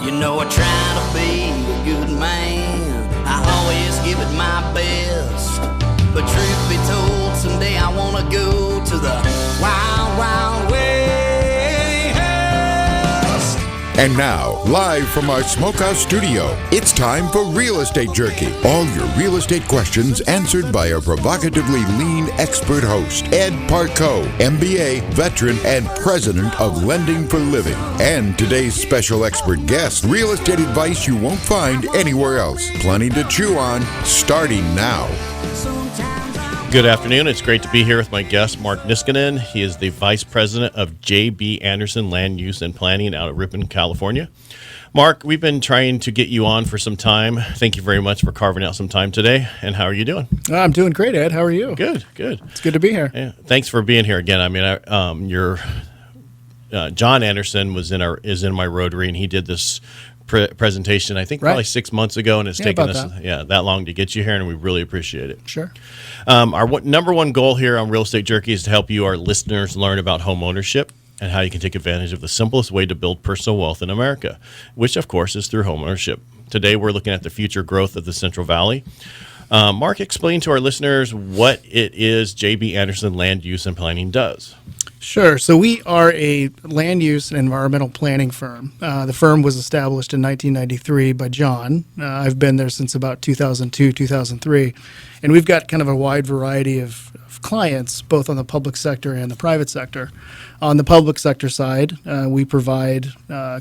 You know I try to be a good man, I always give it my best. But truth be told, someday I wanna go to the wild, wild west. And now, live from our Smokehouse studio, it's time for Real Estate Jerky. All your real estate questions answered by our provocatively lean expert host, Ed Parcaut, MBA, veteran, and president of Lending for Living. And today's special expert guest, real estate advice you won't find anywhere else. Plenty to chew on, starting now. Good afternoon. It's great to be here with my guest, Mark Niskanen. He is the Vice President of J.B. Anderson Land Use and Planning out of Ripon, California. Mark, we've been trying to get you on for some time. Thank you very much for carving out some time today. And how are you doing? I'm doing great, Ed. How are you? Good. It's good to be here. Yeah, thanks for being here again. I mean, John Anderson is in my Rotary, and he did this presentation, I think, probably 6 months ago, and it's taken us that long to get you here, and we really appreciate it. Sure. Our number one goal here on Real Estate Jerky is to help you, our listeners, learn about home ownership and how you can take advantage of the simplest way to build personal wealth in America, which, of course, is through home ownership. Today, we're looking at the future growth of the Central Valley. Mark, explain to our listeners what it is J.B. Anderson Land Use and Planning does. Sure. So we are a land use and environmental planning firm. The firm was established in 1993 by John. I've been there since about 2002, 2003. And we've got kind of a wide variety of clients, both on the public sector and the private sector. On the public sector side, we provide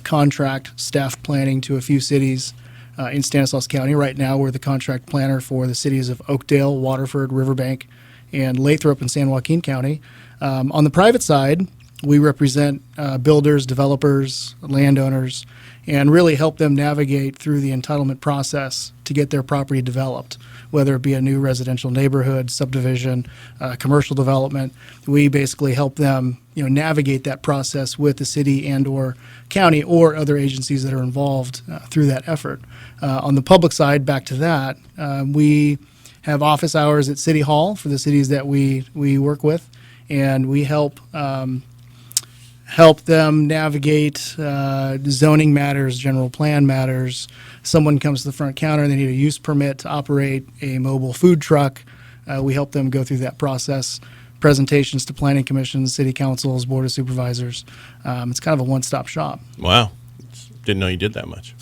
contract staff planning to a few cities in Stanislaus County. Right now, we're the contract planner for the cities of Oakdale, Waterford, Riverbank, and Lathrop in San Joaquin County. On the private side, we represent builders, developers, landowners, and really help them navigate through the entitlement process to get their property developed, whether it be a new residential neighborhood, subdivision, commercial development. We basically help them, navigate that process with the city and or county or other agencies that are involved through that effort. On the public side, back to that, we have office hours at City Hall for the cities that we work with. And we help them navigate zoning matters, general plan matters. Someone comes to the front counter and they need a use permit to operate a mobile food truck. We help them go through that process. Presentations to planning commissions, city councils, board of supervisors. It's kind of a one-stop shop. Wow. Didn't know you did that much.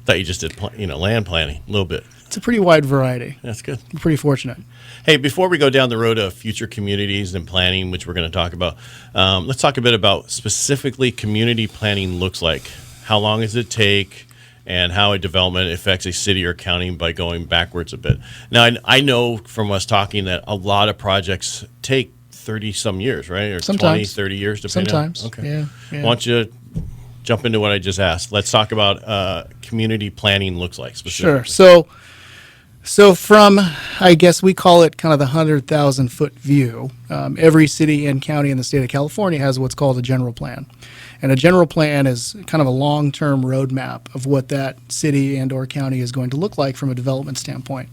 Thought you just did land planning a little bit. It's a pretty wide variety. That's good. I'm pretty fortunate. Hey, before we go down the road of future communities and planning, which we're going to talk about, let's talk a bit about specifically community planning looks like. How long does it take, and how a development affects a city or county by going backwards a bit. Now, I know from us talking that a lot of projects take 30-some years, right? Or sometimes. 20, 30 years, depending Sometimes, on. Okay. Yeah. Why don't you jump into what I just asked? Let's talk about community planning looks like specifically. Sure. So from, I guess we call it kind of the 100,000-foot view, every city and county in the state of California has what's called a general plan. And a general plan is kind of a long-term roadmap of what that city and or county is going to look like from a development standpoint.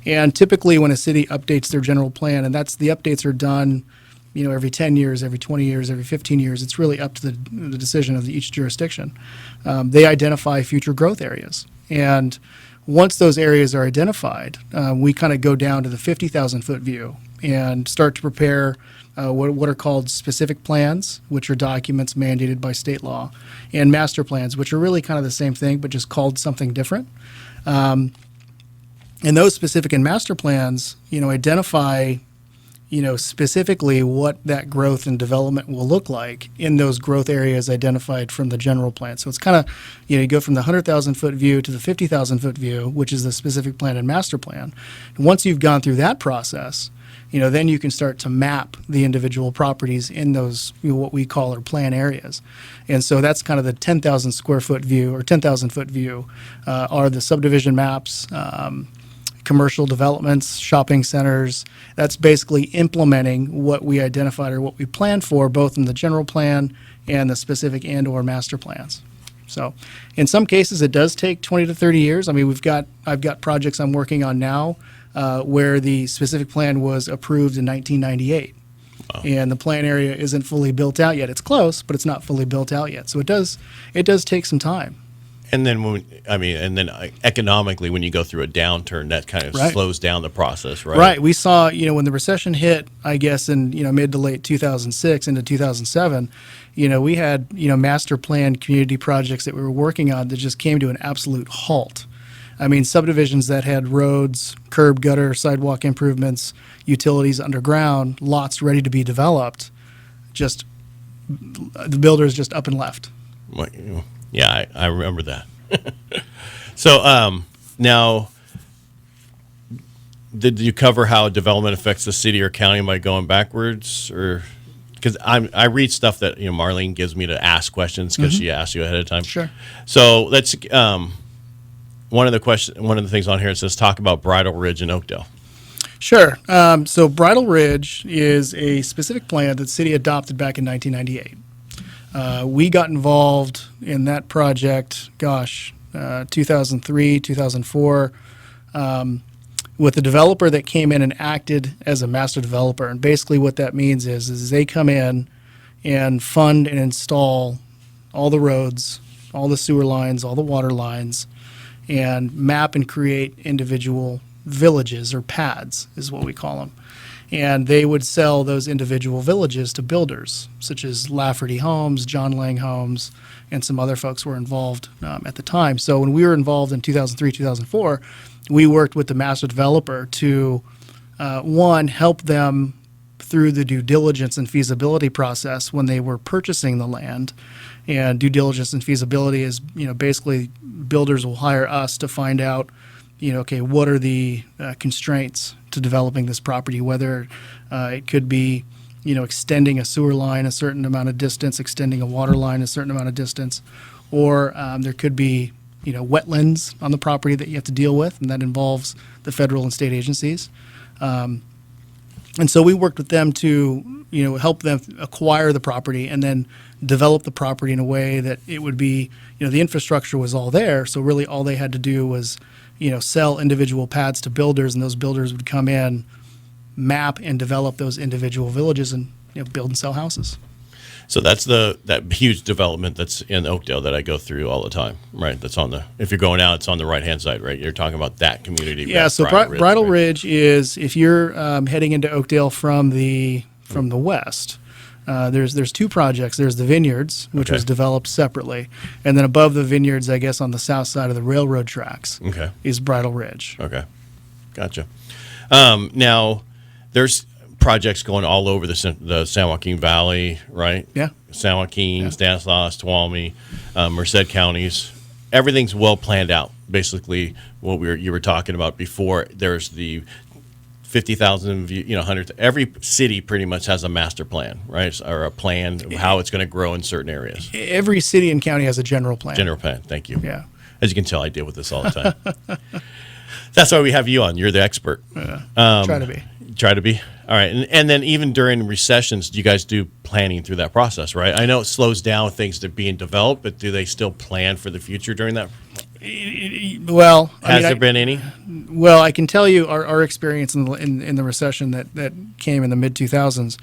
And typically when a city updates their general plan, and the updates are done every 10 years, every 20 years, every 15 years, it's really up to the decision of each jurisdiction. They identify future growth areas. And once those areas are identified, we kind of go down to the 50,000-foot view and start to prepare what are called specific plans, which are documents mandated by state law, and master plans, which are really kind of the same thing, but just called something different. And those specific and master plans, identify specifically what that growth and development will look like in those growth areas identified from the general plan. So it's kind of, you go from the 100,000-foot view to the 50,000-foot view, which is the specific plan and master plan. And once you've gone through that process, then you can start to map the individual properties in those, what we call our plan areas. And so that's kind of the 10,000 square foot view or 10,000-foot view are the subdivision maps, commercial developments, shopping centers. That's basically implementing what we identified or what we planned for, both in the general plan and the specific and or master plans. So in some cases, it does take 20 to 30 years. I mean, I've got projects I'm working on now where the specific plan was approved in 1998. Wow. And the plan area isn't fully built out yet. It's close, but it's not fully built out yet. So it does take some time. And then economically, when you go through a downturn, that kind of Right. slows down the process, right? Right. We saw, when the recession hit, I guess in, mid to late 2006 into 2007, we had, master plan community projects that we were working on that just came to an absolute halt. I mean, subdivisions that had roads, curb, gutter, sidewalk improvements, utilities underground, lots ready to be developed, just the builders just up and left. Like, yeah, I remember that. So now, did you cover how development affects the city or county by going backwards, or because I read stuff that Marlene gives me to ask questions because she asks you ahead of time. Sure. So let's one of the things on here, it says talk about Bridle Ridge in Oakdale. Sure. So Bridle Ridge is a specific plan that the city adopted back in 1998. We got involved in that project, 2003, 2004, with a developer that came in and acted as a master developer. And basically what that means is they come in and fund and install all the roads, all the sewer lines, all the water lines, and map and create individual villages, or pads is what we call them. And they would sell those individual villages to builders, such as Lafferty Homes, John Lang Homes, and some other folks were involved at the time. So when we were involved in 2003, 2004, we worked with the master developer to, one, help them through the due diligence and feasibility process when they were purchasing the land. And due diligence and feasibility is, basically builders will hire us to find out, okay, what are the constraints to developing this property, whether it could be, extending a sewer line a certain amount of distance, extending a water line a certain amount of distance, or there could be, wetlands on the property that you have to deal with, and that involves the federal and state agencies. And so we worked with them to, help them acquire the property and then develop the property in a way that it would be, the infrastructure was all there. So really all they had to do was, sell individual pads to builders, and those builders would come in, map and develop those individual villages, and build and sell houses. So that's that huge development that's in Oakdale that I go through all the time, right? That's if you're going out, it's on the right-hand side, right? You're talking about that community. Yeah, so Bridle Ridge is, if you're heading into Oakdale from the west, there's two projects. There's the Vineyards, which was developed separately, and then above the Vineyards, I guess on the south side of the railroad tracks, is Bridle Ridge. Okay, gotcha. Now, there's projects going all over the San Joaquin Valley, right? Yeah. San Joaquin, Stanislaus, Tuolumne, Merced counties. Everything's well planned out. Basically, what you were talking about before. There's the 50,000, 100. Every city pretty much has a master plan, right? Or a plan of how it's going to grow in certain areas. Every city and county has a general plan. General plan. Thank you. Yeah. As you can tell, I deal with this all the time. That's why we have you on. You're the expert. Try to be. Try to be. All right. And then even during recessions, do you guys do planning through that process, right? I know it slows down things that are being developed, but do they still plan for the future during that? Well, Has there been any? Well, I can tell you our experience in the recession that came in the mid-2000s.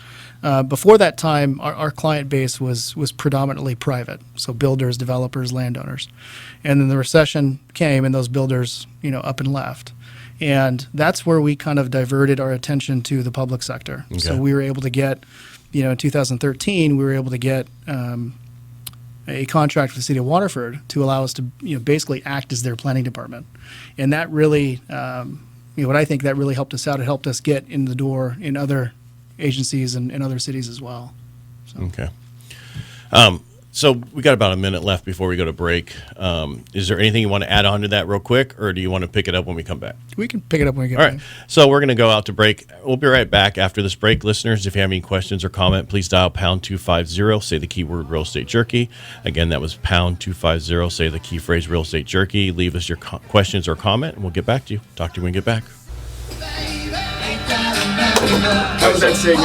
Before that time, our client base was predominantly private, so builders, developers, landowners. And then the recession came, and those builders, up and left. And that's where we kind of diverted our attention to the public sector. Okay. So we were able to get, in 2013, we were able to get a contract with the city of Waterford to allow us to, basically act as their planning department. And that really, what I think that really helped us out. It helped us get in the door in other agencies and in other cities as well. So. Okay. So we got about a minute left before we go to break. Is there anything you want to add on to that real quick, or do you want to pick it up when we come back? We can pick it up when we get back. All right. So we're going to go out to break. We'll be right back after this break. Listeners, if you have any questions or comment, please dial pound 250. Say the keyword real estate jerky. Again, that was pound 250. Say the key phrase real estate jerky. Leave us your questions or comment, and we'll get back to you. Talk to you when we get back. How was that singing?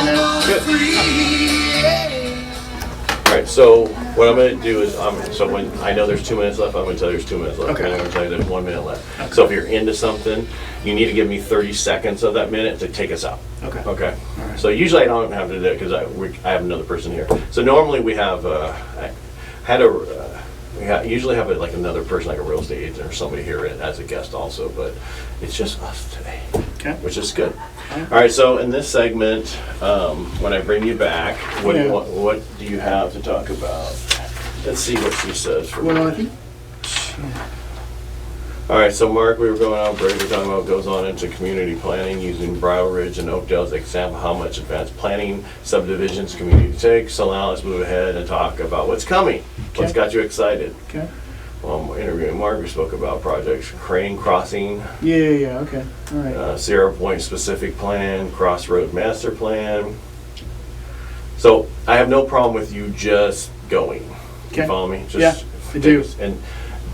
All right, so what I'm going to do is, when I know there's 2 minutes left, I'm going to tell you there's 2 minutes left. Okay. And I'm going to tell you there's 1 minute left. Okay. So if you're into something, you need to give me 30 seconds of that minute to take us out. Okay. Okay. All right. So usually I don't have to do that because I have another person here. So normally we have, we usually have like another person, like a real estate agent or somebody here as a guest also, but it's just us today, Okay. which is good. All right, so in this segment, when I bring you back, what do you have to talk about? Let's see what she says. Well, I think. All right, so Mark, we were going on break. We're talking about what goes on into community planning using Bridle Ridge and Oakdale as an example how much advanced planning subdivisions community takes. So now let's move ahead and talk about what's coming. What's Okay. got you excited? Okay. Interviewing Mark, we spoke about projects Crane Crossing, Yeah. Okay. All right. Sierra Point specific plan, Crossroad master plan. So I have no problem with you just going. Okay. You follow me? Just Yeah, I do. And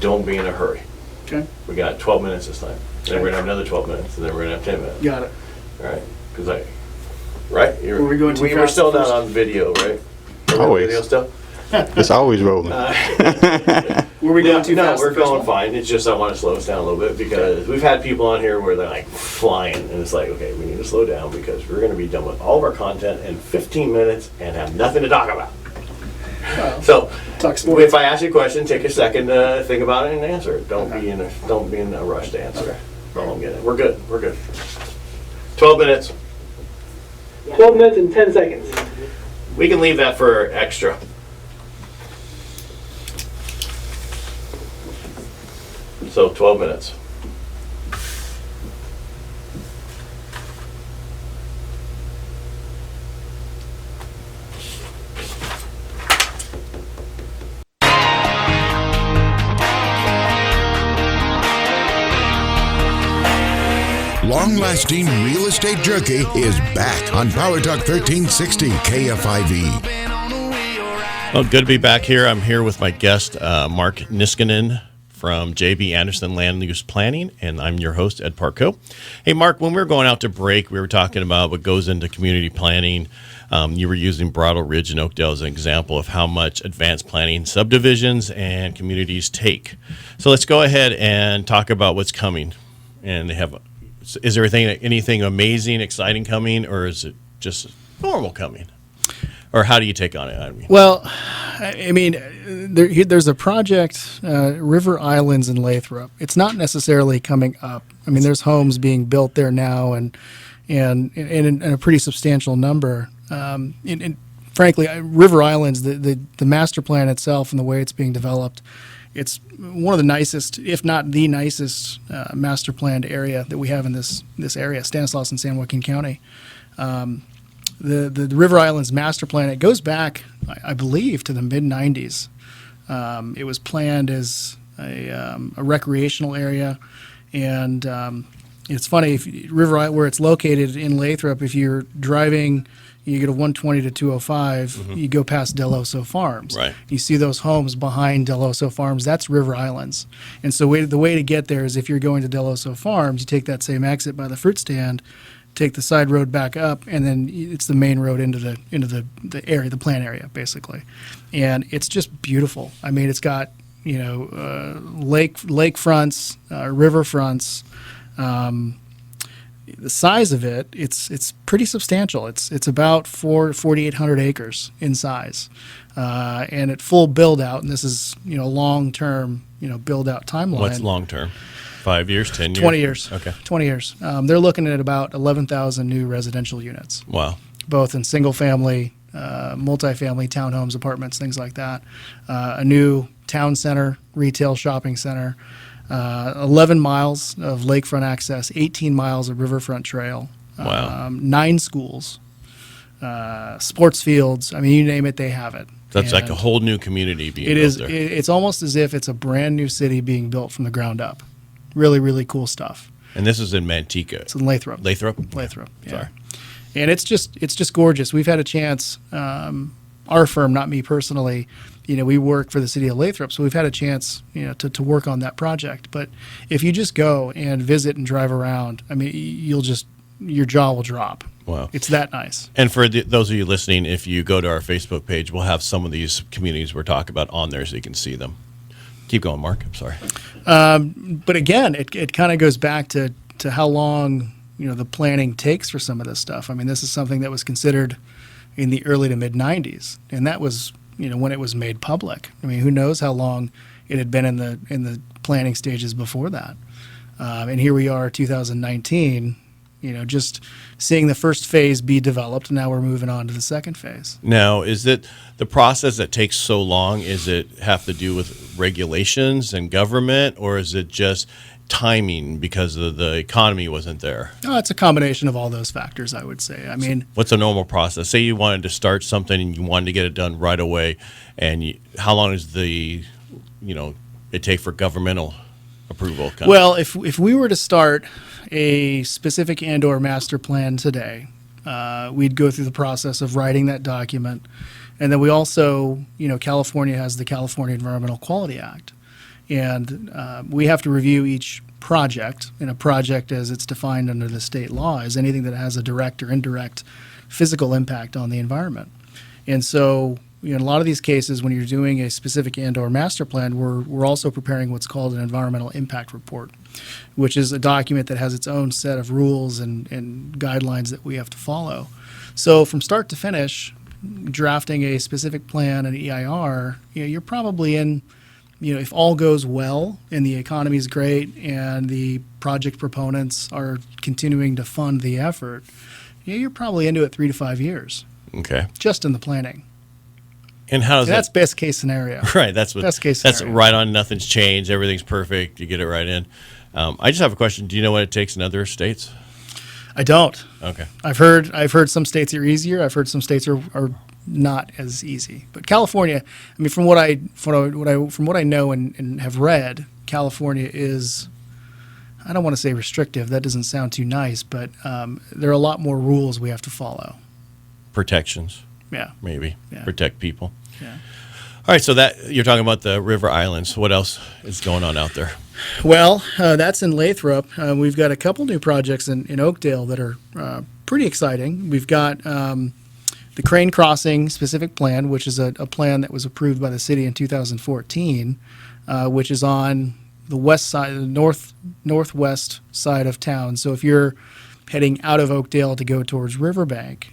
don't be in a hurry. Okay. We got 12 minutes this time. Then we're gonna have another 12 minutes, and then we're gonna have 10 minutes. Got it. All right? Because right? Were we going too We're fast still not first? on video, right? Are we on Always. Video still? It's always rolling. Were we going too no, fast? we're the first going one? fine. It's just I want to slow us down a little bit because we've had people on here where they're like flying, and it's like, okay, we need to slow down because we're going to be done with all of our content in 15 minutes and have nothing to talk about. Well, So, talk sports. if I ask you a question, take a second to think about it and answer it. Don't be in a rush to answer. That's all I'm getting. We're good. 12 minutes. 12 minutes and 10 seconds. We can leave that for extra. So 12 minutes. Long-lasting real estate jerky is back on Power Talk 1360 KFIV. Well, good to be back here. I'm here with my guest, Mark Niskanen from JB Anderson Land Use Planning, and I'm your host, Ed Parcaut. Hey, Mark, when we were going out to break, we were talking about what goes into community planning. You were using Bridle Ridge and Oakdale as an example of how much advanced planning subdivisions and communities take. So let's go ahead and talk about what's coming. And they have, is there anything amazing, exciting coming, or is it just normal coming? Or how do you take on it? I mean, Well, I mean, there's a project, River Islands in Lathrop. It's not necessarily coming up. I mean, there's homes being built there now, and in a pretty substantial number. And frankly, River Islands, the master plan itself and the way it's being developed, it's one of the nicest, if not the nicest, master planned area that we have in this area, Stanislaus and San Joaquin County. The River Islands master plan, it goes back, I believe, to the mid-'90s. It was planned as a recreational area, and it's funny, where it's located in Lathrop, if you're driving, you get a 120 to 205, you go past Del Oso Farms. Right. You see those homes behind Del Oso Farms, that's River Islands. And so the way to get there is if you're going to Del Oso Farms, you take that same exit by the fruit stand, take the side road back up, and then it's the main road into the area, the plant area, basically. And it's just beautiful. I mean, it's got lake fronts, river fronts. The size of it's pretty substantial. It's about 4,800 acres in size, and at full build out. And this is long term build out timeline. what's long term? 5 years, 10 years? 20 years. Okay. 20 years. They're looking at about 11,000 new residential units, Wow. both in single family, multifamily, townhomes, apartments, things like that. A new town center, retail shopping center, 11 miles of lakefront access, 18 miles of riverfront trail, Wow. 9 schools, sports fields. I mean, you name it, they have it. That's like And a whole new community being it built is. there. It's almost as if it's a brand new city being built from the ground up. Really, really cool stuff. And this is in Manteca. It's in Lathrop. Lathrop? Lathrop. Yeah. Sorry. And it's just gorgeous. We've had a chance. Our firm, not me personally, we work for the city of Lathrop, so we've had a chance, to work on that project. But if you just go and visit and drive around, I mean, your jaw will drop. Wow. It's that nice. And for those of you listening, if you go to our Facebook page, we'll have some of these communities we're talking about on there so you can see them. Keep going, Mark. I'm sorry. But again, it kind of goes back to how long the planning takes for some of this stuff. I mean, this is something that was considered in the early to mid 90s, and that was when it was made public. I mean, who knows how long It had been in the planning stages before that. And here we are, 2019, just seeing the first phase be developed. Now we're moving on to the second phase. Now, is it the process that takes so long? Is it have to do with regulations and government, or is it just timing because the economy wasn't there? Oh, it's a combination of all those factors, I would say. I mean, What's a normal process? Say you wanted to start something and you wanted to get it done right away, and how long does it take for governmental approval? well, if we were to start a specific and/or master plan today, we'd go through the process of writing that document, and then we also, California has the California Environmental Quality Act, and we have to review each project. And a project, as it's defined under the state law, is anything that has a direct or indirect physical impact on the environment. And so, in a lot of these cases, when you're doing a specific and/or master plan, we're also preparing what's called an environmental impact report, which is a document that has its own set of rules and guidelines that we have to follow. So from start to finish, drafting a specific plan, an EIR, you're probably in, if all goes well and the economy is great and the project proponents are continuing to fund the effort, you're probably into it 3 to 5 years. Okay. Just in the planning. And how does That's best case scenario. Right. That's what. Best case That's scenario. right on. Nothing's changed. Everything's perfect. You get it right in. I just have a question. Do you know what it takes in other states? I don't. Okay. I've heard some states are easier. I've heard some states are not as easy. But California, I mean, from what I know and have read, California is, I don't want to say restrictive. That doesn't sound too nice, but there are a lot more rules we have to follow. Protections, Yeah. maybe. Yeah. Protect people. Yeah. All right. So that you're talking about the river islands. What else is going on out there? Well, that's in Lathrop. We've got a couple new projects in Oakdale that are pretty exciting. We've got the Crane Crossing specific plan, which is a plan that was approved by the city in 2014, which is on the west side, the northwest side of town. So if you're heading out of Oakdale to go towards Riverbank,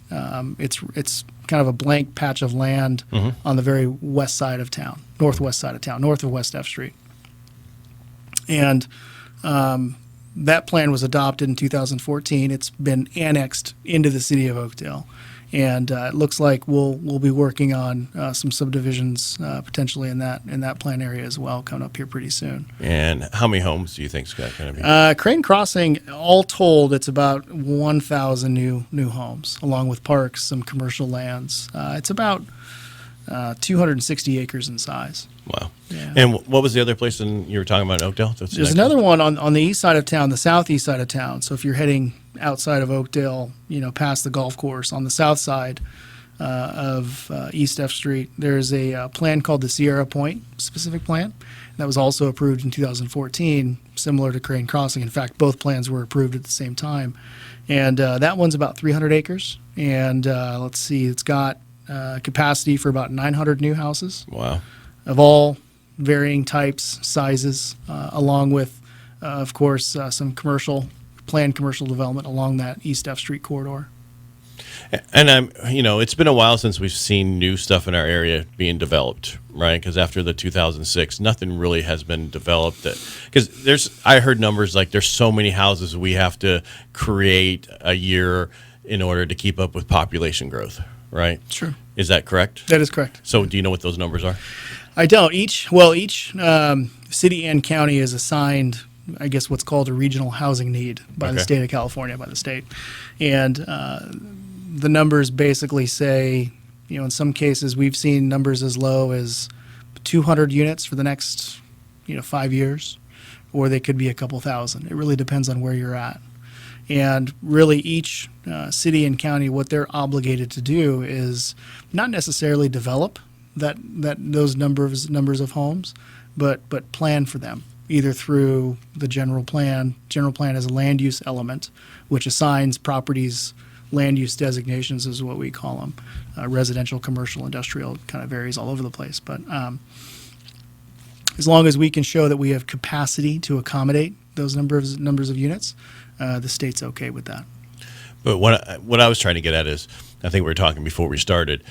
it's kind of a blank patch of land on the very west side of town, northwest side of town, north of West F Street. And that plan was adopted in 2014. It's been annexed into the city of Oakdale, and it looks like we'll be working on some subdivisions potentially in that plan area as well, coming up here pretty soon. And how many homes do you think is going to be? Crane Crossing, all told, it's about 1,000 new homes, along with parks, some commercial lands. It's about 260 acres in size. Wow. Yeah. And what was the other place you were talking about in Oakdale? There's another one on the east side of town, the southeast side of town. So if you're heading outside of Oakdale, past the golf course, on the south side of East F Street, there's a plan called the Sierra Point specific plan. That was also approved in 2014, similar to Crane Crossing. In fact, both plans were approved at the same time. And that one's about 300 acres. And let's see, it's got capacity for about 900 new houses. Wow. Of all varying types, sizes, along with, of course, some planned commercial development along that East F Street corridor. And it's been a while since we've seen new stuff in our area being developed, right? Because after the 2006, nothing really has been developed. Because I heard numbers like there's so many houses we have to create a year in order to keep up with population growth, right? Sure. Is that correct? That is correct. So do you know what those numbers are? I don't. Each city and county is assigned, I guess, what's called a regional housing need by the state of California, by the state. And the numbers basically say, in some cases we've seen numbers as low as 200 units for the next, 5 years, or they could be a couple thousand. It really depends on where you're at. And really each city and county, what they're obligated to do is not necessarily develop those numbers of homes, but plan for them, either through the general plan. General plan is a land use element, which assigns properties land use designations, is what we call them. Residential, commercial, industrial, kind of varies all over the place. But as long as we can show that we have capacity to accommodate those numbers of units, the state's okay with that. But what I was trying to get at is, I think we were talking before we started,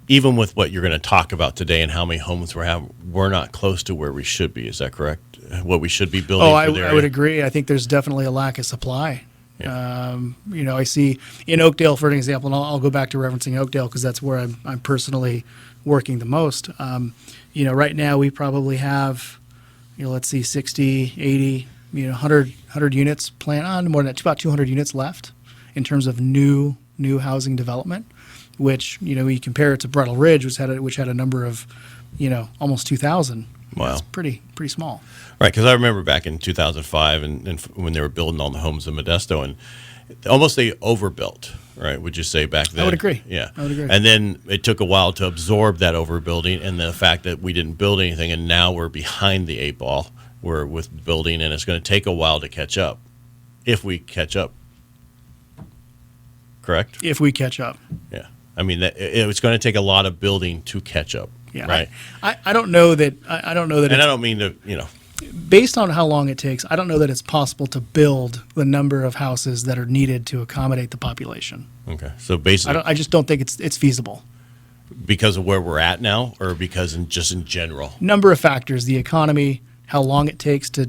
even with what you're going to talk about today and how many homes we're not close to where we should be. Is that correct? What we should be building? Oh, for the I area? would agree. I think there's definitely a lack of supply. Yeah. I see in Oakdale, for an example, and I'll go back to referencing Oakdale because that's where I'm personally working the most. Right now we probably have, let's see, 60, 80, 100 units planned on, more than that, about 200 units left in terms of new housing development, which, you compare it to Brettle Ridge, which had a number of, almost 2,000. Wow. That's pretty small. Right, because I remember back in 2005 and when they were building all the homes in Modesto, and almost they overbuilt, right? Would you say back then? I would agree. Yeah. I would agree. And then it took a while to absorb that overbuilding and the fact that we didn't build anything, and now we're behind the 8 ball. We're with building, and it's going to take a while to catch up, if we catch up. Correct? If we catch up. Yeah. I mean, it's going to take a lot of building to catch up. Yeah. Right. I don't know that. I don't know that. And I don't mean to, Based on how long it takes, I don't know that it's possible to build the number of houses that are needed to accommodate the population. Okay. So basically, I just don't think it's feasible. because of where we're at now, or because just in general? Number of factors: the economy, how long it takes to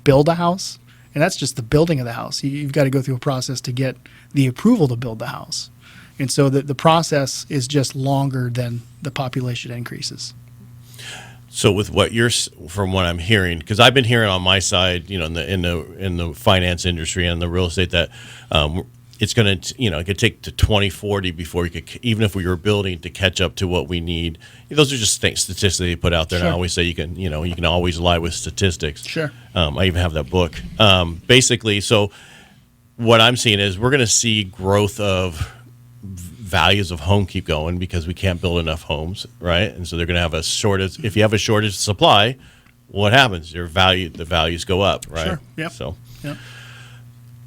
build a house, and that's just the building of the house. You've got to go through a process to get the approval to build the house, and so the process is just longer than the population increases. So with from what I'm hearing, because I've been hearing on my side, in the finance industry and the real estate, that it's going to, it could take to 2040 before we could, even if we were building, to catch up to what we need. Those are just statistics they put out there. Sure. And I always say you can always lie with statistics. Sure. I even have that book. Basically, so what I'm seeing is we're going to see growth of values of home keep going because we can't build enough homes, right? And so they're going to have a shortage. If you have a shortage of supply, what happens? The values go up, right? Sure. Yep. So, Yep.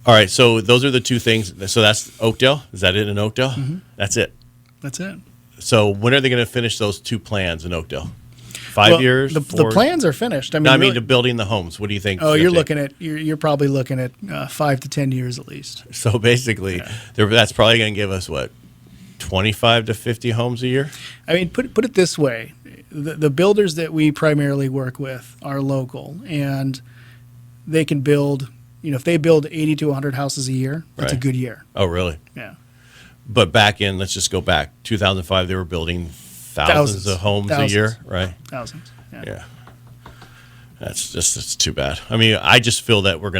all right. So those are the two things. So that's Oakdale. Is that it in Oakdale? Mm-hmm. That's it. That's it. So when are they going to finish those two plans in Oakdale? 5 years? The 4? plans are finished. I mean, No, I mean really- to building the homes. What do you think? Oh, it's you're gonna take? you're probably looking at 5 to 10 years at least. So basically, that's probably going to give us what, 25 to 50 homes a year? I mean, put it this way: the builders that we primarily work with are local, and they can build. If they build 80 to 100 houses a year, that's a Right. good year. Oh, really? Yeah. But let's just go back. 2005, they were building thousands of homes a year, right? Thousands. Yeah. Yeah. It's too bad. I mean, I just feel that we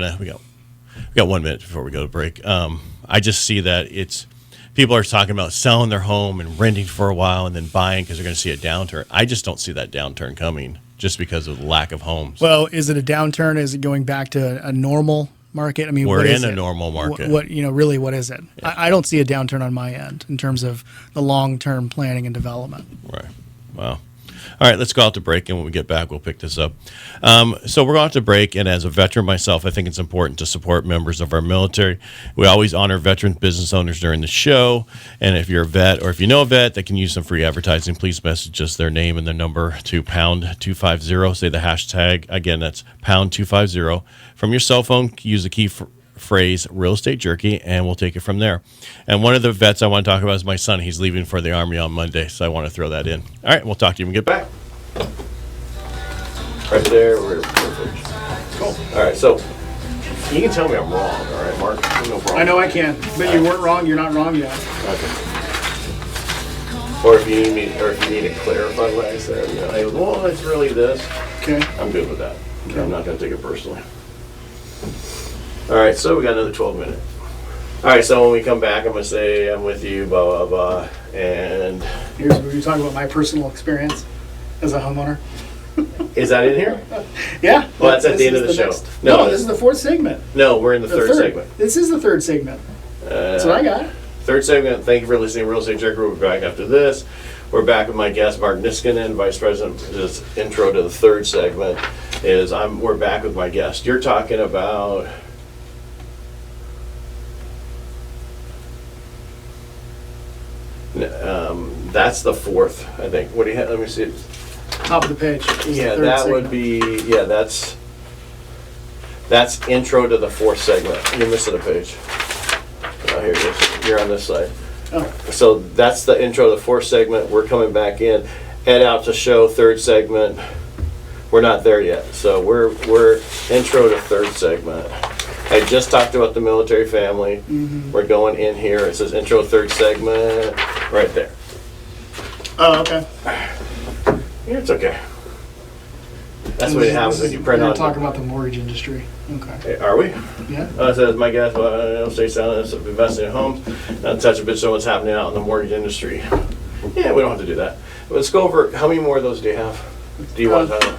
got 1 minute before we go to break. I just see that people are talking about selling their home and renting for a while and then buying because they're going to see a downturn. I just don't see that downturn coming just because of the lack of homes. Well, is it a downturn? Is it going back to a normal market? I mean, We're what is in a it? normal market. What really, what is it? I don't see a downturn on my end in terms of the long-term planning and development. Right. Wow. All right, let's go out to break, and when we get back, we'll pick this up. So we're going out to break, and as a veteran myself, I think it's important to support members of our military. We always honor veteran business owners during the show, and if you're a vet or if you know a vet that can use some free advertising, please message us their name and their number to #250. Say the hashtag. Again, that's #250. From your cell phone, use the key phrase real estate jerky, and we'll take it from there. And one of the vets I want to talk about is my son. He's leaving for the Army on Monday, so I want to throw that in. All right, we'll talk to you when we get back. Right there, we're privileged. Cool. All right, so you can tell me I'm wrong, all right, Mark? No problem. I know I can, but you weren't wrong. You're not wrong yet. Okay. Or if you need to clarify what I said, hey, well, it's really this. Okay. I'm good with that. Okay. I'm not going to take it personally. All right, so we got another 12 minutes. All right, so when we come back, I'm going to say I'm with you, blah, blah, blah, and... Here's where you're talking about my personal experience as a homeowner. Is that in here? Yeah. Well, that's at the end of the show. No, this is the fourth segment. No, we're in the third segment. This is the third segment. That's what I got. Third segment. Thank you for listening to Real Estate Jerky. We'll be back after this. We're back with my guest, Mark Niskanen, Vice President. Just intro to the third segment is we're back with my guest. You're talking about... that's the fourth, I think. What do you have? Let me see. Top of the page. Yeah, that would be, that's intro to the fourth segment. You're missing a page. Oh, here it is. You're on this side. So that's the intro to the fourth segment. We're coming back in. Head out to show third segment. We're not there yet. So we're intro to third segment. I just talked about the military family. We're going in here. It says intro third segment right there. Oh, okay. Yeah, it's okay. That's what it happens when you print We're out. talking about the mortgage industry. Okay. Hey, are we? Yeah. It says, my guess, stay silent, investing in homes, not touch a bitch on what's happening out in the mortgage industry. Yeah, we don't have to do that. But let's go over, how many more of those do you have? Do you want to?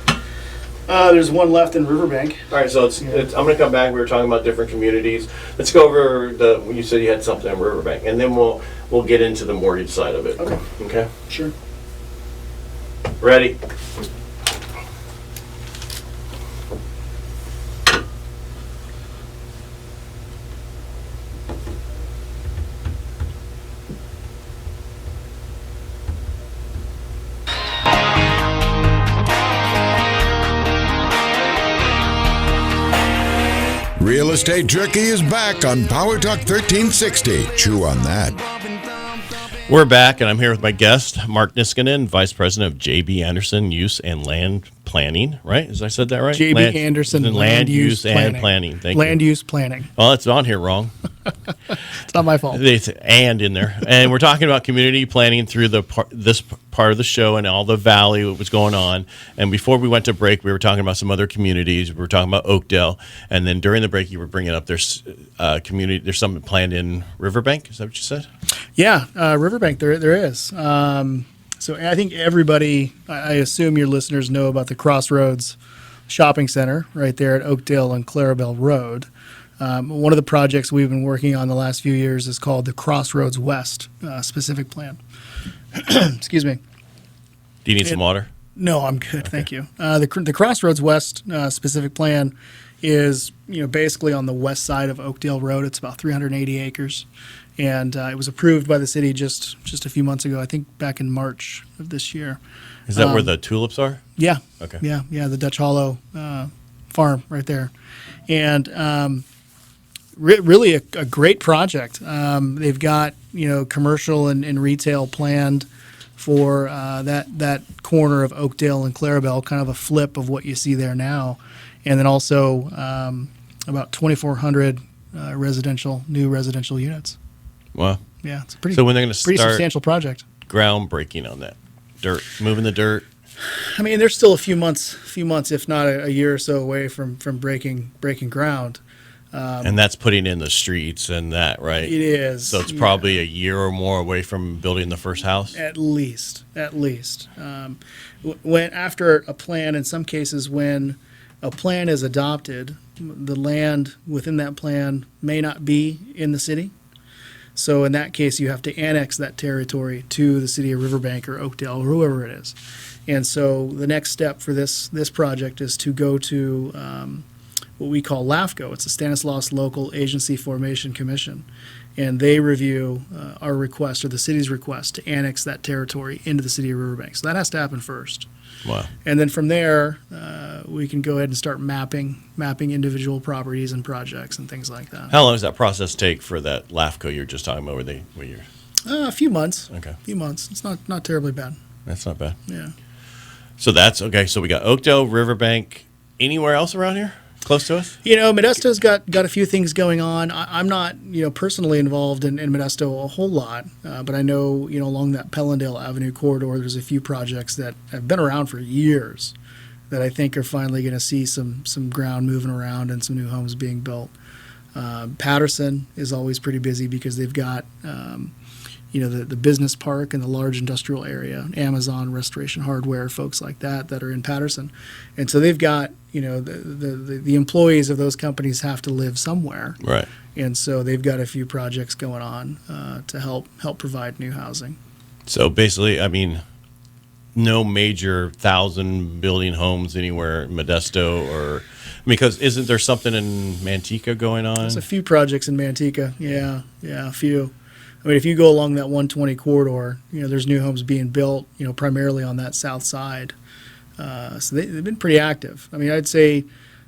There's one left in Riverbank. All right, so it's, I'm going to come back. We were talking about different communities. Let's go over you said you had something in Riverbank, and then we'll get into the mortgage side of it. Okay. Okay? Sure. Ready? Real Estate Jerky is back on Power Talk 1360. Chew on that. We're back, and I'm here with my guest, Mark Niskanen, Vice President of J.B. Anderson Use and Land Planning, right? Has I said that right? J.B. Anderson Land Use and Planning. Thank you. Land Use Planning. Well, it's on here wrong. It's not my fault. It's and in there. And we're talking about community planning through this part of the show and all the valley, what was going on. And before we went to break, we were talking about some other communities. We were talking about Oakdale. And then during the break, you were bringing up there's something planned in Riverbank. Is that what you said? Yeah, Riverbank, there is. So I think everybody, I assume your listeners know about the Crossroads Shopping Center right there at Oakdale and Clarabelle Road. One of the projects we've been working on the last few years is called the Crossroads West specific plan. Excuse me. Do you need some water? No, I'm good. Okay. Thank you. The Crossroads West specific plan is basically on the west side of Oakdale Road. It's about 380 acres. And it was approved by the city just a few months ago, I think back in March of this year. Is that where the tulips are? Yeah. Okay. Yeah, the Dutch Hollow farm right there. And really a great project. They've got, commercial and retail planned for that corner of Oakdale and Clarabelle, kind of a flip of what you see there now. And then also about 2,400 new residential units. Wow. Yeah, it's a pretty, so when they're going to pretty start substantial project. Groundbreaking on that dirt, moving the dirt. I mean, they're still a few months, if not a year or so away from breaking ground. And that's putting in the streets and that, right? It is. So it's probably a year or more away from building the first house? At least. When after a plan, in some cases, when a plan is adopted, the land within that plan may not be in the city. So in that case, you have to annex that territory to the city of Riverbank or Oakdale or whoever it is. And so the next step for this project is to go to what we call LAFCO. It's the Stanislaus Local Agency Formation Commission. And they review our request, or the city's request, to annex that territory into the city of Riverbank. So that has to happen first. Wow. And then from there, we can go ahead and start mapping individual properties and projects and things like that. How long does that process take for that LAFCO you're just talking about? A few months. Okay. A few months. It's not terribly bad. That's not bad. Yeah. So that's okay. So we got Oakdale, Riverbank. Anywhere else around here close to us? Modesto's got a few things going on. I'm not, personally involved in Modesto a whole lot, but I know, along that Pellendale Avenue corridor, there's a few projects that have been around for years that I think are finally going to see some ground moving around and some new homes being built. Patterson is always pretty busy because they've got, the business park and the large industrial area, Amazon, Restoration Hardware, folks like that are in Patterson. And so they've got, the employees of those companies have to live somewhere. Right. And so they've got a few projects going on to help provide new housing. So basically, I mean, no major 1,000 building homes anywhere in Modesto or because isn't there something in Manteca going on? There's a few projects in Manteca. Yeah, a few. I mean, if you go along that 120 corridor, there's new homes being built, primarily on that south side. So they've been pretty active. I mean, I'd say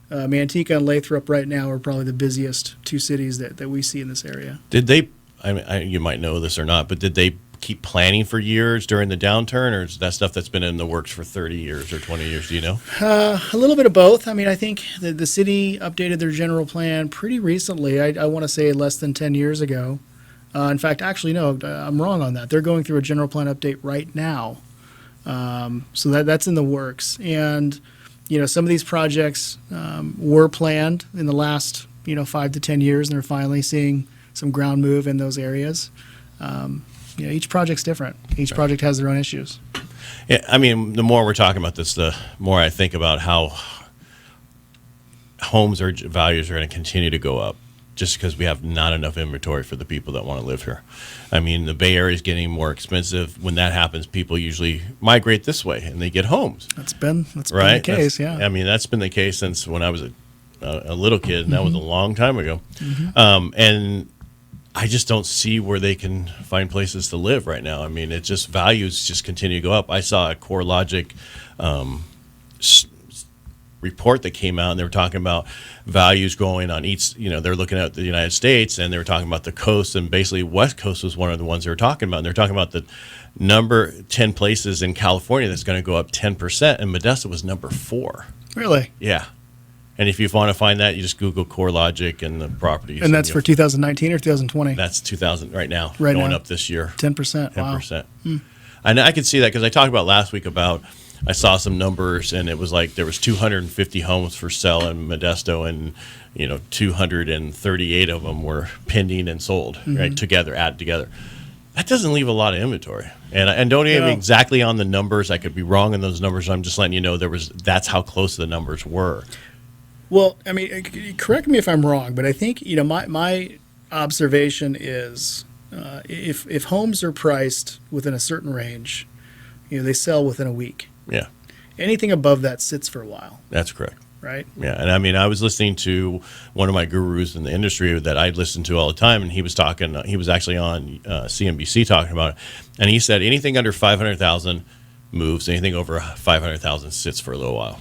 Manteca and Lathrop right now are probably the busiest two cities that we see in this area. Did they I mean, you might know this or not, but did they keep planning for years during the downturn, or is that stuff that's been in the works for 30 years or 20 years? Do you know? A little bit of both. I mean, I think the city updated their general plan pretty recently. I want to say less than 10 years ago. In fact, actually, no, I'm wrong on that. They're going through a general plan update right now. So that's in the works. And, some of these projects were planned in the last, 5 to 10 years, and they're finally seeing some ground move in those areas. Each project's different. Each project has their own issues. Yeah, I mean, the more we're talking about this, the more I think about how homes or values are going to continue to go up just because we have not enough inventory for the people that want to live here. I mean, the Bay Area is getting more expensive. When that happens, people usually migrate this way and they get homes. That's been the case, yeah. I mean, that's been the case since when I was a little kid, and that was a long time ago. And I just don't see where they can find places to live right now. I mean, it just values just continue to go up. I saw a CoreLogic report that came out, and they were talking about values growing on each, they're looking at the United States, and they were talking about the coast, and basically West Coast was one of the ones they were talking about. And they're talking about the number 10 places in California that's going to go up 10%, and Modesto was number 4. Really? Yeah. And if you want to find that, you just Google CoreLogic and the properties. And that's for 2019 or 2020? That's 2000 right now. Right going now. Up this year. 10%. 10%. Wow. And I could see that because I talked about last week about I saw some numbers, and it was like there was 250 homes for sale in Modesto, and 238 of them were pending and sold right together, added together. That doesn't leave a lot of inventory, and don't even exactly on the numbers. I could be wrong on those numbers. I'm just letting you know that's how close the numbers were. Well, I mean, correct me if I'm wrong, but I think my observation is if homes are priced within a certain range, they sell within a week. Yeah. Anything above that sits for a while. That's correct. Right? Yeah, and I mean, I was listening to one of my gurus in the industry that I listen to all the time, and he was talking. He was actually on CNBC talking about it, and he said anything under 500,000 moves, anything over 500,000 sits for a little while.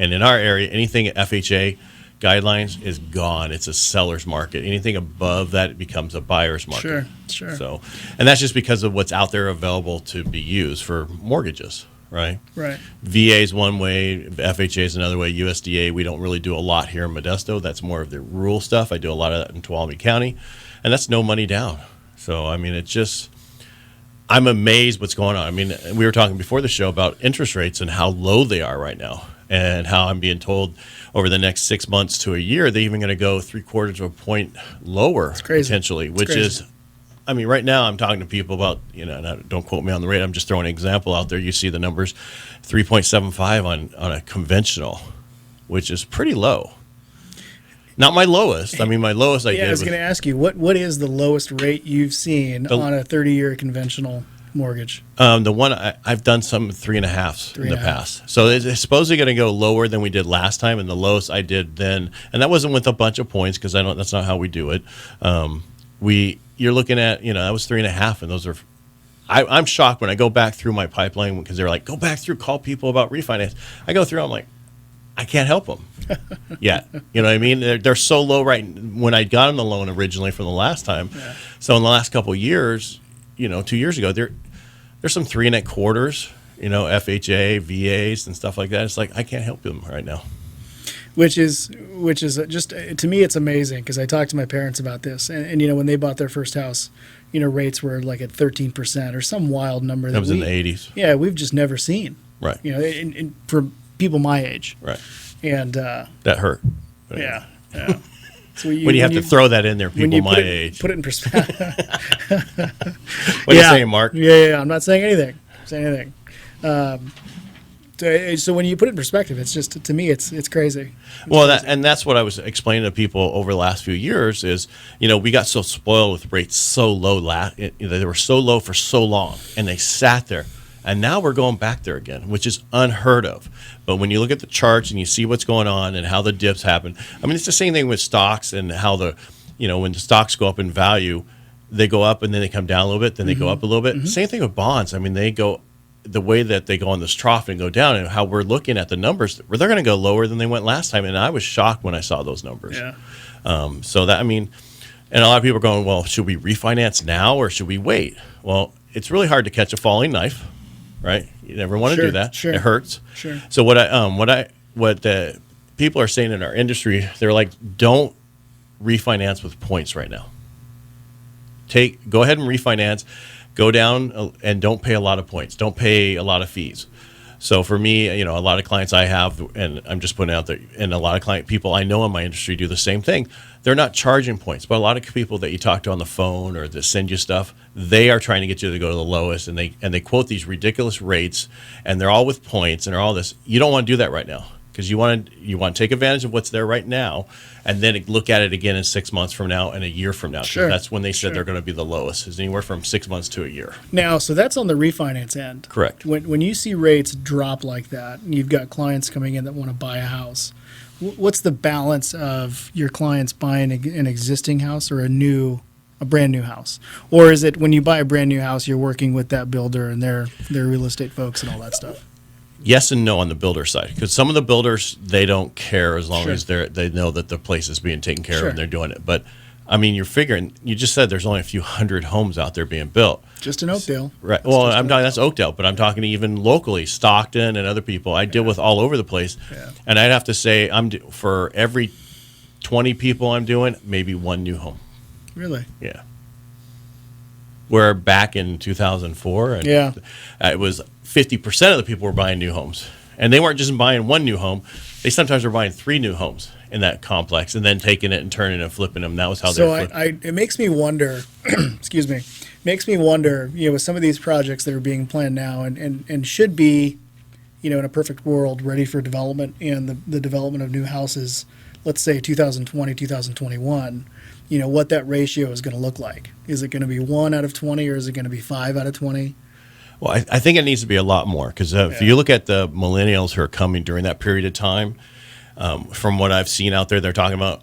And in our area, anything at FHA guidelines is gone. It's a seller's market. Anything above that, it becomes a buyer's market. Sure. So, and that's just because of what's out there available to be used for mortgages. Right. VA is one way, FHA is another way, USDA, we don't really do a lot here in Modesto. That's more of the rural stuff. I do a lot of that in Tuolumne County, and that's no money down. So, I mean, I'm amazed what's going on. I mean, we were talking before the show about interest rates and how low they are right now, and how I'm being told over the next 6 months to a year, they're even going to go 3/4 of a point lower potentially, which is, I mean, right now I'm talking to people about, and don't quote me on the rate, I'm just throwing an example out there. You see the numbers, 3.75 on a conventional, which is pretty low. Not my lowest. I mean, my lowest I did. I was going to ask you, what is the lowest rate you've seen on a 30-year conventional mortgage? The one I've done some 3.5s in the past. So it's supposedly going to go lower than we did last time, and the lowest I did then, and that wasn't with a bunch of points because that's not how we do it. You're looking at, that was 3.5, and those are, I'm shocked when I go back through my pipeline because they're like, go back through, call people about refinance. I go through, I'm like, I can't help them yet. You know what I mean? They're so low when I got them the loan originally from the last time. Yeah. So in the last couple of years, 2 years ago, there's some 3.25, FHA, VAs and stuff like that. It's like, I can't help them right now. Which is just, to me, it's amazing because I talked to my parents about this, and when they bought their first house, rates were like at 13% or some wild number that was in the 80s. Yeah, we've just never seen. Right. For people my age. Right. And that hurt. Yeah. So when you have to throw that in there, people my age. Put it in perspective. What are you saying, Mark? Yeah. I'm not saying anything. So when you put it in perspective, it's just, to me, it's crazy. That's what I was explaining to people over the last few years is, we got so spoiled with rates so low. They were so low for so long, and they sat there. And now we're going back there again, which is unheard of. But when you look at the charts and you see what's going on and how the dips happen, I mean, it's the same thing with stocks and how when the stocks go up in value, they go up and then they come down a little bit, then they go up a little bit. Same thing with bonds. I mean, they go the way that they go on this trough and go down, and how we're looking at the numbers, where they're going to go lower than they went last time. And I was shocked when I saw those numbers. Yeah. So that, I mean, And a lot of people are going, well, should we refinance now or should we wait? Well, it's really hard to catch a falling knife, right? You never want to do that. Sure. It hurts. Sure. So what the people are saying in our industry, they're like, don't refinance with points right now. Go ahead and refinance, go down and don't pay a lot of points. Don't pay a lot of fees. So for me, a lot of clients I have, and I'm just putting it out there, and a lot of people I know in my industry do the same thing. They're not charging points, but a lot of people that you talk to on the phone or that send you stuff, they are trying to get you to go to the lowest, and they quote these ridiculous rates, and they're all with points, and they're all this. You don't want to do that right now because you want to take advantage of what's there right now, and then look at it again in 6 months from now and a year from now. Sure. That's when they said they're going to be the lowest. Is anywhere from 6 months to a year. Now, so that's on the refinance end. Correct. When you see rates drop like that, and you've got clients coming in that want to buy a house, what's the balance of your clients buying an existing house or a brand new house? Or is it when you buy a brand new house, you're working with that builder and their real estate folks and all that stuff? Yes and no on the builder side, because some of the builders, they don't care as long Sure. as they know that the place is being taken care Sure. of and they're doing it. But I mean, you're figuring, you just said there's only a few hundred homes out there being built. Just in Oakdale. Right. Well, I'm talking, that's Oakdale, but I'm talking even locally, Stockton and other people I deal with all over the place. Yeah. And I'd have to say, for every 20 people I'm doing, maybe one new home. Really? Yeah. Where back in 2004, and Yeah. it was 50% of the people were buying new homes. And they weren't just buying one new home. They sometimes were buying 3 new homes in that complex and then taking it and turning it and flipping them. That was how So they flipped. it makes me wonder, excuse me, with some of these projects that are being planned now and should be, in a perfect world, ready for development and the development of new houses, let's say 2020, 2021, what that ratio is going to look like. Is it going to be 1 out of 20 or is it going to be 5 out of 20? Well, I think it needs to be a lot more because if you look at the millennials who are coming during that period of time, from what I've seen out there, they're talking about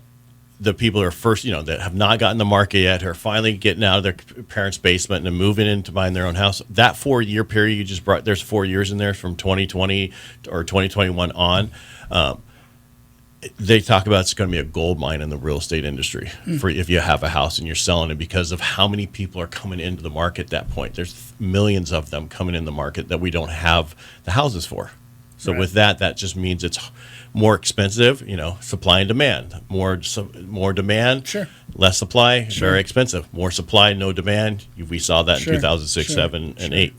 the people who are first, that have not gotten the market yet, who are finally getting out of their parents' basement and moving into buying their own house. That 4-year period you just brought, there's 4 years in there from 2020 or 2021 on. They talk about it's going to be a gold mine in the real estate industry for if you have a house and you're selling it because of how many people are coming into the market at that point. There's millions of them coming in the market that we don't have the houses for. So Right. with that just means it's more expensive, supply and demand. More demand, Sure. less supply, Sure. very expensive. More supply, no demand. We saw that Sure. in 2006, Sure. 7, and 8.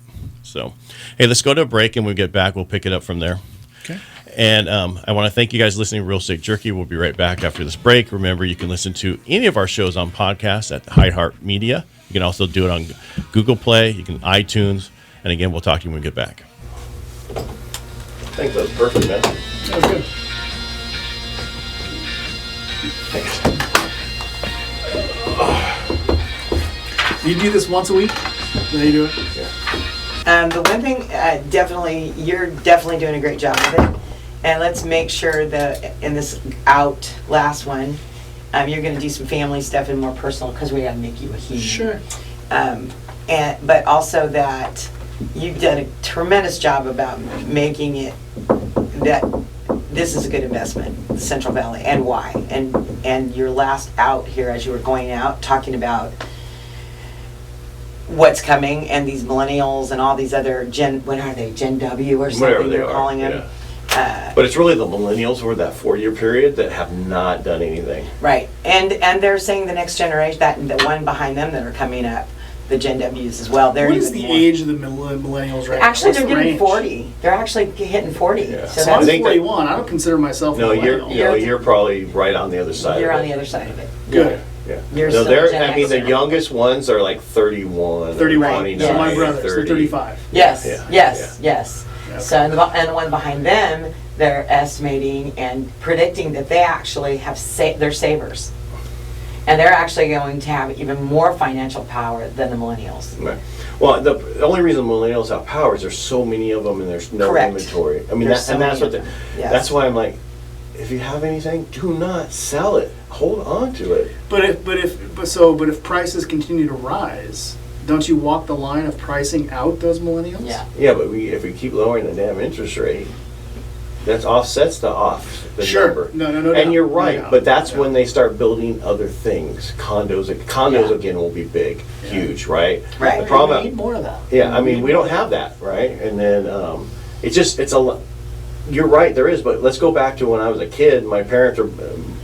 So, hey, let's go to a break, and when we get back, we'll pick it up from there. Okay. And I want to thank you guys listening to Real Estate Jerky. We'll be right back after this break. Remember, you can listen to any of our shows on podcasts at Heart Media. You can also do it on Google Play. You can iTunes. And again, we'll talk to you when we get back. I think that was perfect, man. That was good. Do you do this once a week? Is that how you do it? The one thing, you're definitely doing a great job with it. And let's make sure that in this last one, you're going to do some family stuff and more personal because we got to make you a human. Sure. But also that you've done a tremendous job about making it that this is a good investment, the Central Valley, and why. And your last out here as you were going out, talking about what's coming and these millennials and all these other Gen W or something you're calling them. Yeah. But it's really the millennials over that 4-year period that have not done anything. Right. And they're saying the next generation, that the one behind them that are coming up, the Gen Ws as well. They're What is even the more. age of the millennials right now? Actually, What's they're the getting range? 40. They're actually hitting 40. Yeah. So So I'm I think that- 41. I don't consider myself a No, millennial. you're probably right on the other side. you're of on it. the other side of it. Good. Yeah. You're No, still Gen I mean, the Xer. youngest ones are like 31, 31. 29, So my brothers, 30. they're 35. Yes, Yeah, yes, yes. Yeah. So and the one behind them, they're estimating and predicting that they actually have they're savers, and they're actually going to have even more financial power than the millennials. Right. Well, the only reason millennials have power is there's so many of them and there's no Correct. inventory. I mean, There's so that's many what. of them. Yes. That's why I'm like, if you have anything, do not sell it. Hold on to it. But if prices continue to rise, don't you walk the line of pricing out those millennials? Yeah. Yeah, but if we keep lowering the damn interest rate, That's offsets the the Sure. number. No And doubt. you're No right, doubt. but that's Yeah. when they start building other things. Condos Yeah. again will be big, huge, right? Right. The problem, We need more of that. yeah, I mean, we don't have that, right? And then it's a lot. You're right, there is, but let's go back to when I was a kid. My parents were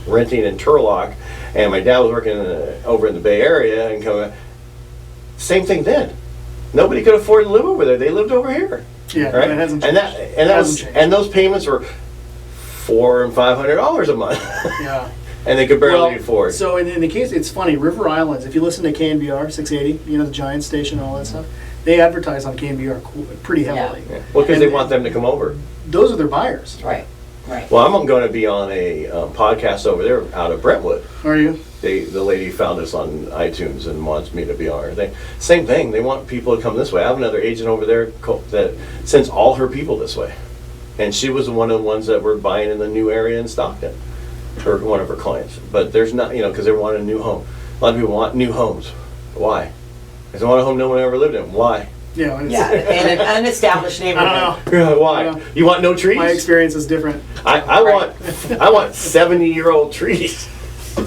renting in Turlock, and my dad was working over in the Bay Area, and coming. Same thing then. Nobody could afford to live over there. They lived over here. Yeah, Right, that hasn't and changed. that Hasn't was, changed. and those payments were $400 and $500 a month, Yeah. and they could barely afford. So in the case, it's funny, River Islands, if you listen to KNBR 680, you know, the Giant station and all that stuff, they advertise on KNBR pretty heavily. Yeah. Well, because they And want them to come over. Those are their buyers. Right. Right. Well, I'm going to be on a podcast over there out of Brentwood. Are you? The lady found us on iTunes and wants me to be on her thing. Same thing. They want people to come this way. I have another agent over there that sends all her people this way, and she was one of the ones that were buying in the new area in Stockton, or one of her clients. But there's not, because they want a new home. A lot of people want new homes. Why? Because they want a home no one ever lived in. Why? Yeah. It's, Yeah, in an unestablished I neighborhood. don't know. Why? Yeah. You want no trees? My experience is different. I want 70-year-old trees.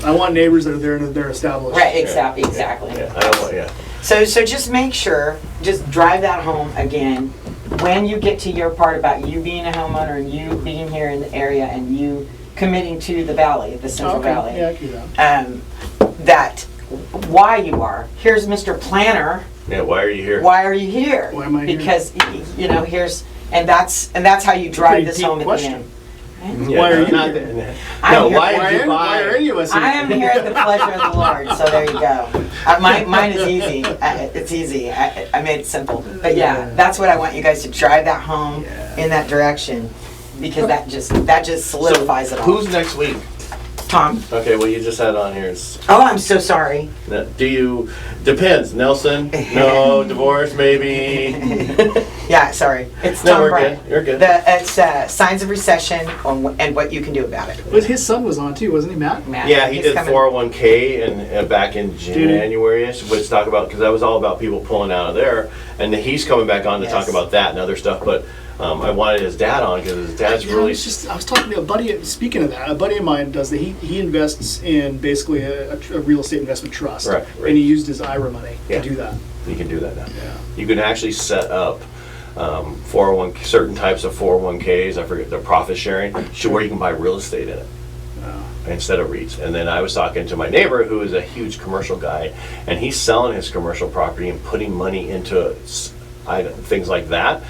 I want neighbors that are there and they're established. Right, exactly. Yeah, I don't want. Yeah. So just make sure, just drive that home again. When you get to your part about you being a homeowner and you being here in the area and you committing to the valley, the Central Okay. Valley, Yeah, I can do that. that why you are. Here's Mr. Planner. Yeah. Why are you here? Why are you here? Why am I here? Because here's and that's how you drive Pretty this deep home at question. the end. Yeah, Why are you not here? that- I'm No, here- why did you buy? Why are any of us here? I am here at the pleasure of the Lord, so there you go. Mine is easy. It's easy. I made it simple. But yeah, that's what I want you guys to drive that home in that direction, because that just solidifies it all. Who's next week? Tom? Okay, well, you just had on here. Oh, I'm so sorry. Depends. Nelson? No. Divorce? Maybe. Yeah, sorry. It's No, Tom we're Bryant. good. You're good. It's signs of recession and what you can do about it. But his son was on too, wasn't he, Matt? Matt, Yeah, he he's did coming. 401k and back in January-ish. Let's talk about, because that was all about people pulling out of there, and he's coming back on to talk Yes. about that and other stuff. But I wanted his dad on because his dad's You know, really. I was talking to a buddy. Speaking of that, a buddy of mine does that. He invests in basically a real estate investment trust, Right. and he used his IRA money Yeah. to do that. You can do that now. Yeah. You can actually set up 401 certain types of 401ks. I forget the profit sharing, to where you can buy real estate in it instead of REITs. And then I was talking to my neighbor, who is a huge commercial guy, and he's selling his commercial property and putting money into things like that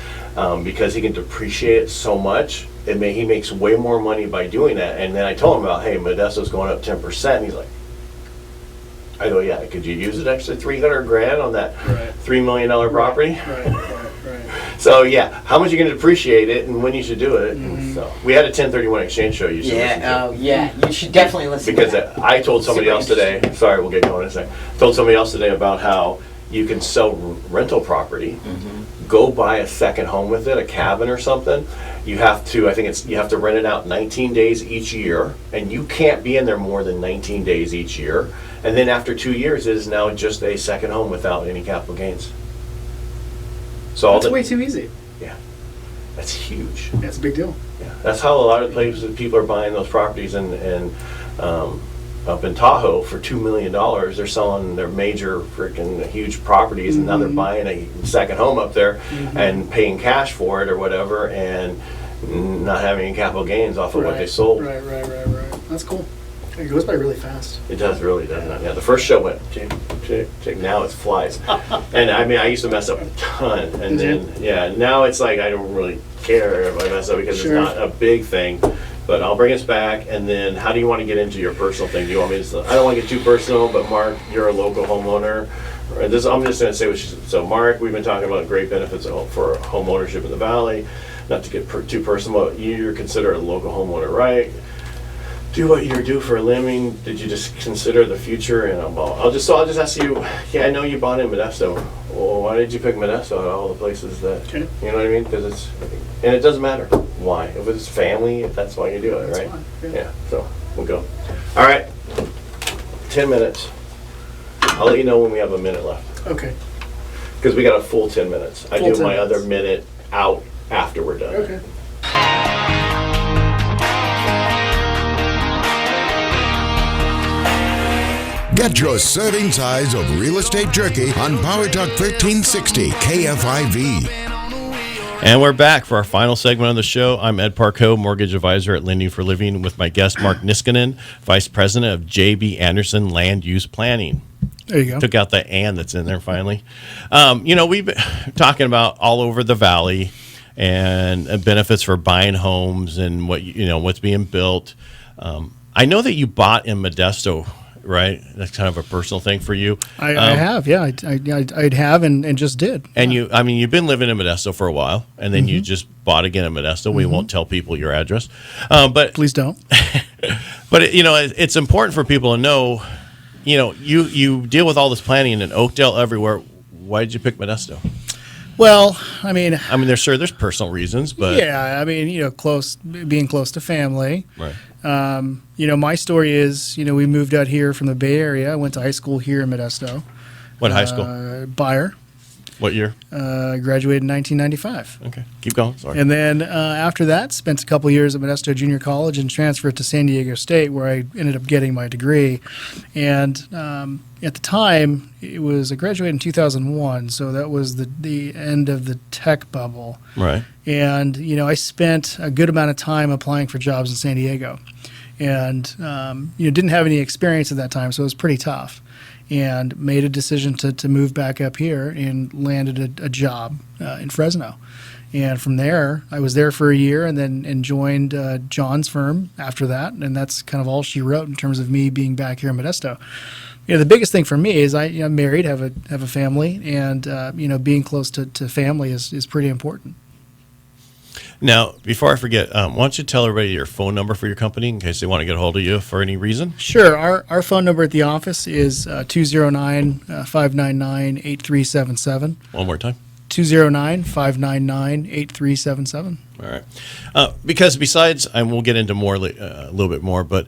because he can depreciate it so much. He makes way more money by doing that. And then I told him about, hey, Modesto's going up 10%. And he's like, I go, yeah, could you use an extra $300,000 on that Right. $3 million property? Right. So yeah, how much you can depreciate it and when you should do it. And so we had a 1031 exchange show you should listen to. Yeah. You should definitely listen Because to that. I told somebody Super else today, sorry, we'll get going in a second. Told somebody else today about how you can sell rental property, go buy a second home with it, a cabin or something. You have to, you have to rent it out 19 days each year, and you can't be in there more than 19 days each year. And then after 2 years, it is now just a second home without any capital gains. So That's way too easy. that's huge. That's a big deal. Yeah, that's how a lot of places people are buying those properties, and up in Tahoe for $2 million, they're selling their major freaking huge properties, and now they're buying a second home up there and paying cash for it or whatever, and not having any capital gains off of what they sold. Right. That's cool. It goes by really fast. It does, really, doesn't it? Yeah, the first show went tick, tick, tick. Now it flies. And I mean, I used to mess up a ton. And Did then, now it's like I don't really care if I mess up because Sure. it's not a big thing. But I'll bring us back. And then how do you want to get into your personal thing? Do you want me to, I don't want to get too personal, but Mark, you're a local homeowner. I'm just going to say what so Mark, we've been talking about great benefits for home ownership in the Valley. Not to get too personal, but you're considered a local homeowner, right? Do what you do for a living. Did you just consider the future? And I'll just ask you. Yeah, I know you bought in Modesto. Well, why did you pick Modesto out of all the places that? Okay. You know what I mean? Because it doesn't matter why. If it's family, if that's why you do it, right? fine, yeah. Yeah. So we'll go. All right. 10 minutes. I'll let you know when we have a minute left Okay. because we got a full 10 minutes. I Full do 10 my other minutes. minute out after we're done. Okay. Get your serving size of real estate jerky on Power Talk 1360 KFIV. And we're back for our final segment on the show. I'm Ed Parcaut, mortgage advisor at Lending for Living, with my guest, Mark Niskanen, vice president of J.B. Anderson Land Use Planning. There you go. Took out the "and" that's in there finally. We've been talking about all over the valley and benefits for buying homes and what's being built. I know that you bought in Modesto, right? That's kind of a personal thing for you. I have, yeah. I'd have and just did. And you've been living in Modesto for a while, and then you just bought again in Modesto. We won't tell people your address, but Please don't. But it's important for people to know. You deal with all this planning in Oakdale everywhere. Why did you pick Modesto? Well, I mean, there's personal reasons, but yeah, being close to family. right. My story is, we moved out here from the Bay Area. I went to high school here in Modesto. What high school? Bayer. What year? Graduated in 1995. Okay, keep going. Sorry. And then after that, spent a couple years at Modesto Junior College and transferred to San Diego State, where I ended up getting my degree. And at the time, I graduated in 2001, so that was the end of the tech bubble. Right. And, I spent a good amount of time applying for jobs in San Diego. And, didn't have any experience at that time, so it was pretty tough. And made a decision to move back up here and landed a job in Fresno. And from there, I was there for a year and joined John's firm after that. And that's kind of all she wrote in terms of me being back here in Modesto. The biggest thing for me is I'm married, have a family, and being close to family is pretty important. Now, before I forget, why don't you tell everybody your phone number for your company in case they want to get a hold of you for any reason? Sure. Our phone number at the office is 209-599-8377. One more time. 209-599-8377. All right. Because besides, and we'll get into more a little bit more, but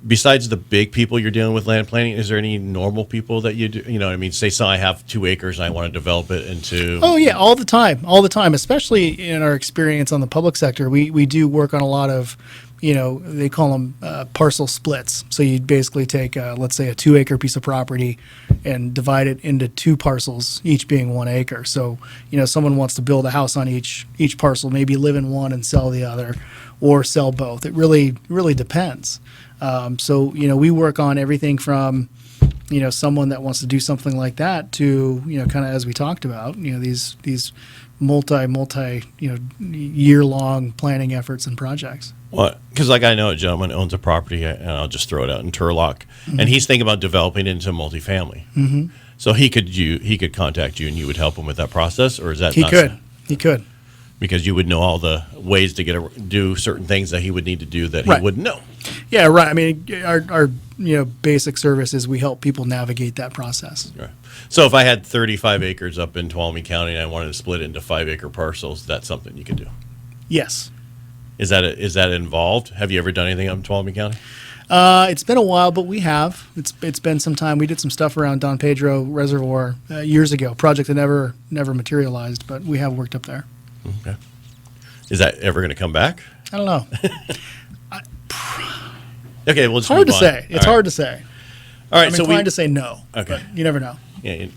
besides the big people you're dealing with land planning, is there any normal people that you do? Say I have 2 acres and I want to develop it into. Oh yeah, all the time, especially in our experience on the public sector. We do work on a lot of, they call them parcel splits. So you'd basically take, let's say, a 2-acre piece of property and divide it into 2 parcels, each being 1 acre. So, someone wants to build a house on each parcel, maybe live in one and sell the other, or sell both. It really depends. So, we work on everything from, someone that wants to do something like that to, kind of as we talked about, these multi, year-long planning efforts and projects. Well, because I know a gentleman owns a property, and I'll just throw it out in Turlock, and he's thinking about developing it into multifamily. Mm-hmm. So he could contact you, and you would help him with that process, or is that he could. Because you would know all the ways to do certain things that he would need to do that he wouldn't know. Yeah, right. Our basic service is we help people navigate that process. Right. So if I had 35 acres up in Tuolumne County and I wanted to split it into 5-acre parcels, that's something you could do. Yes. Is that involved? Have you ever done anything up in Tuolumne County? It's been a while, but we have. It's been some time. We did some stuff around Don Pedro Reservoir years ago. Project that never materialized, but we have worked up there. Okay. Is that ever going to come back? I don't know. Okay, well, it's hard to say. It's hard to say. All right, I'm inclined to say no. Okay, but you never know. Yeah.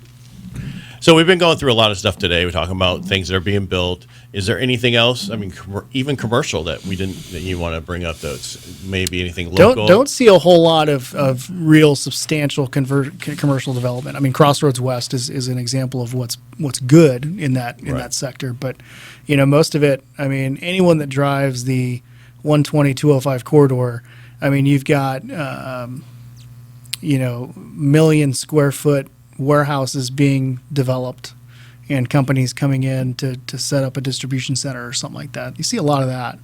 So we've been going through a lot of stuff today. We're talking about things that are being built. Is there anything else? Even commercial that you want to bring up? That's maybe anything local. Don't see a whole lot of real substantial commercial development. Crossroads West is an example of what's good in that sector. But most of it. Anyone that drives the 120-205 corridor. You've got million square foot warehouses being developed and companies coming in to set up a distribution center or something like that. You see a lot of that.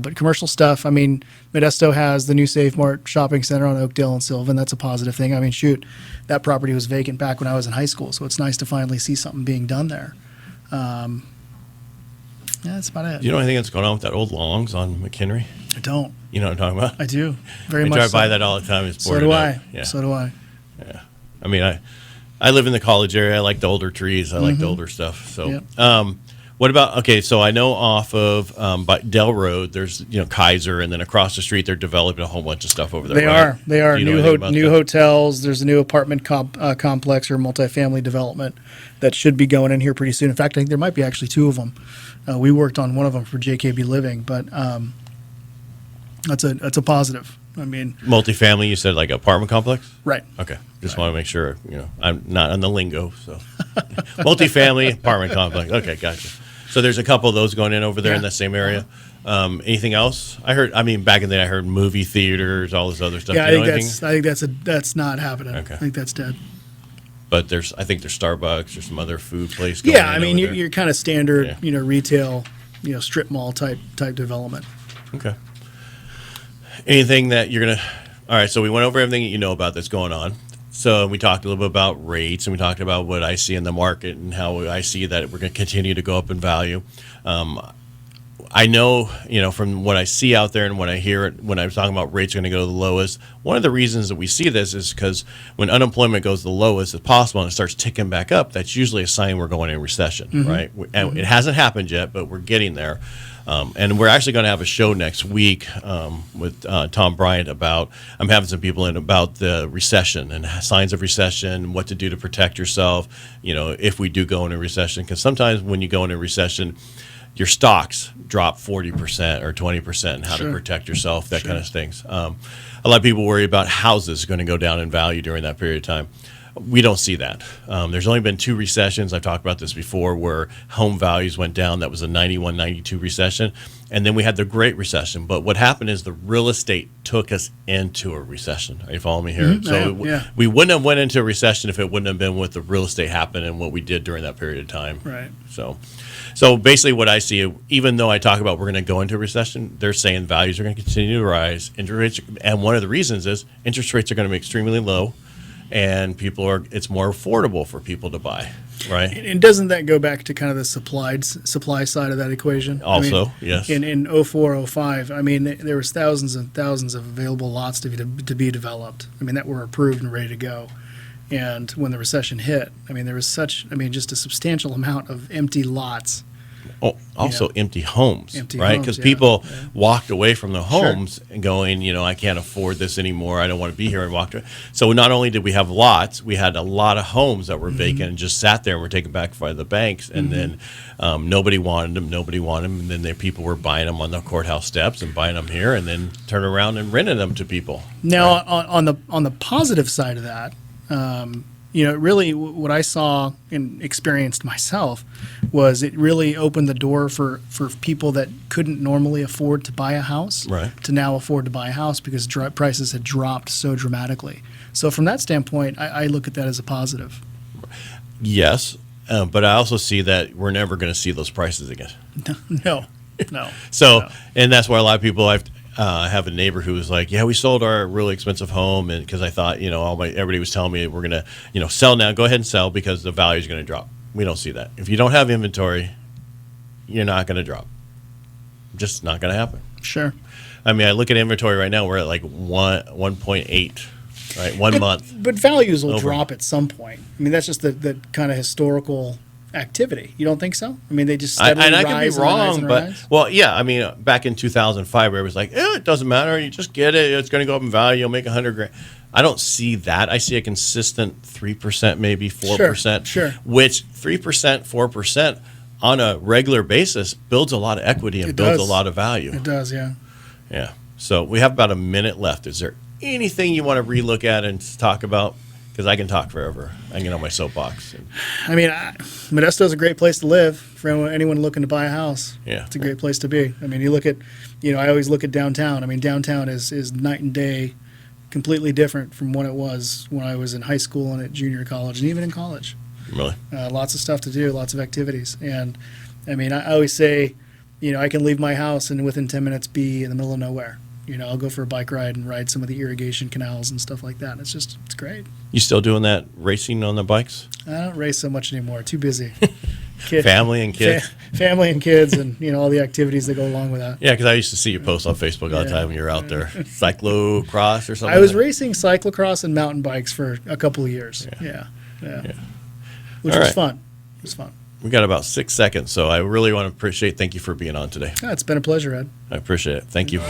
But commercial stuff, Modesto has the new Save Mart shopping center on Oakdale and Sylvan. That's a positive thing. That property was vacant back when I was in high school, so it's nice to finally see something being done there. That's about it. You know anything that's going on with that old Longs on McHenry? I don't. You know what I'm talking about? I do. Very much I drive so. by that all the time. It's so do I. Yeah. So do I. Yeah. I live in the college area. I like the older trees. I like the older stuff. So, Yep. What about, okay, so I know off of by Dell Road, there's, Kaiser, and then across the street, they're developing a whole bunch of stuff over there, right? They are. Do you know New, anything about new that? hotels. There's a new apartment complex or multifamily development that should be going in here pretty soon. In fact, I think there might be actually 2 of them. We worked on one of them for JKB Living, but that's a positive. I mean, Multifamily, you said like apartment complex? right. Okay, just want to make sure, I'm not on the lingo, so. Multifamily, apartment complex, okay, gotcha. So there's a couple of those going in over there in Yeah. that same area. Anything else? back in the day, I heard movie theaters, all this other stuff. Yeah, Do you know I anything? think that's not happening. Okay. I think that's dead. But I think there's Starbucks, there's some other food place going Yeah, in I mean, over there. you're kind of standard, Yeah. Retail, strip mall type development. Okay. Anything that you're going to... All right, so we went over everything that you know about that's going on. So we talked a little bit about rates, and we talked about what I see in the market and how I see that we're going to continue to go up in value. I know, from what I see out there and when I hear it, when I'm talking about rates are going to go to the lowest, one of the reasons that we see this is because when unemployment goes the lowest as possible and it starts ticking back up, that's usually a sign we're going in recession, right? And it hasn't happened yet, but we're getting there. And we're actually going to have a show next week with Tom Bryant I'm having some people in about the recession and signs of recession, what to do to protect yourself, if we do go into recession. Because sometimes when you go into recession, your stocks drop 40% or 20% and how to protect yourself, that kind of things. A lot of people worry about houses going to go down in value during that period of time. We don't see that. There's only been 2 recessions. I've talked about this before where home values went down. That was a 91, 92 recession. And then we had the Great Recession. But what happened is the real estate took us into a recession. Are you following me here? We wouldn't have went into a recession if it wouldn't have been with the real estate happened and what we did during that period of time. Right. So basically what I see, even though I talk about we're going to go into a recession, they're saying values are going to continue to rise. Interest rates, and one of the reasons is interest rates are going to be extremely low. And it's more affordable for people to buy, right? And doesn't that go back to kind of the supply side of that equation? Also, yes. In 04, 05, there was thousands and thousands of available lots to be developed. That were approved and ready to go. And when the recession hit, there was just a substantial amount of empty lots. Oh, also empty homes, Empty right? homes, Because yeah, people yeah. walked away from the homes and going, I can't afford this anymore. I don't want to be here, and walked away. So not only did we have lots, we had a lot of homes that were vacant and just sat there and were taken back by the banks. And then nobody wanted them. And then people were buying them on the courthouse steps and buying them here and then turn around and renting them to people. Now, on the positive side of that, really what I saw and experienced myself was it really opened the door for people that couldn't normally afford to buy a house to now afford to buy a house because prices had dropped so dramatically. So from that standpoint, I look at that as a positive. Yes, but I also see that we're never going to see those prices again. No. And that's why a lot of people I have a neighbor who was like, we sold our really expensive home, and because I thought, everybody was telling me we're going to, sell now, go ahead and sell because the value is going to drop. We don't see that. If you don't have inventory, you're not going to drop. Just not going to happen. Sure. I look at inventory right now, we're at like 1.8, right? 1 month. But values will drop at some point. That's just the kind of historical activity. You don't think so? They just steadily and I rise could be wrong, and but rise? well, yeah. Back in 2005, where it was like, it doesn't matter. You just get it. It's going to go up in value. You'll make $100,000. I don't see that. I see a consistent 3%, maybe 4%. Sure. Which 3%, 4% on a regular basis builds a lot of equity and builds a lot of value. It does, yeah. Yeah. So we have about a minute left. Is there anything you want to relook at and talk about? Because I can talk forever. I can get on my soapbox. Modesto's a great place to live for anyone looking to buy a house. Yeah. It's a great place to be. You look at, I always look at downtown. Downtown is night and day, completely different from what it was when I was in high school and at junior college and even in college. Really? Lots of stuff to do, lots of activities. And, I always say, I can leave my house and within 10 minutes be in the middle of nowhere. I'll go for a bike ride and ride some of the irrigation canals and stuff like that. It's great. You still doing that racing on the bikes? I don't race so much anymore. Too busy. Family and kids? Family and kids and, all the activities that go along with that. Yeah, because I used to see you post on Facebook all the time when you're out there. Cyclocross or something? I was racing cyclocross and mountain bikes for a couple of years. Yeah. Which was fun. It was fun. We got about 6 seconds, so I really want to thank you for being on today. It's been a pleasure, Ed. I appreciate it. Thank you.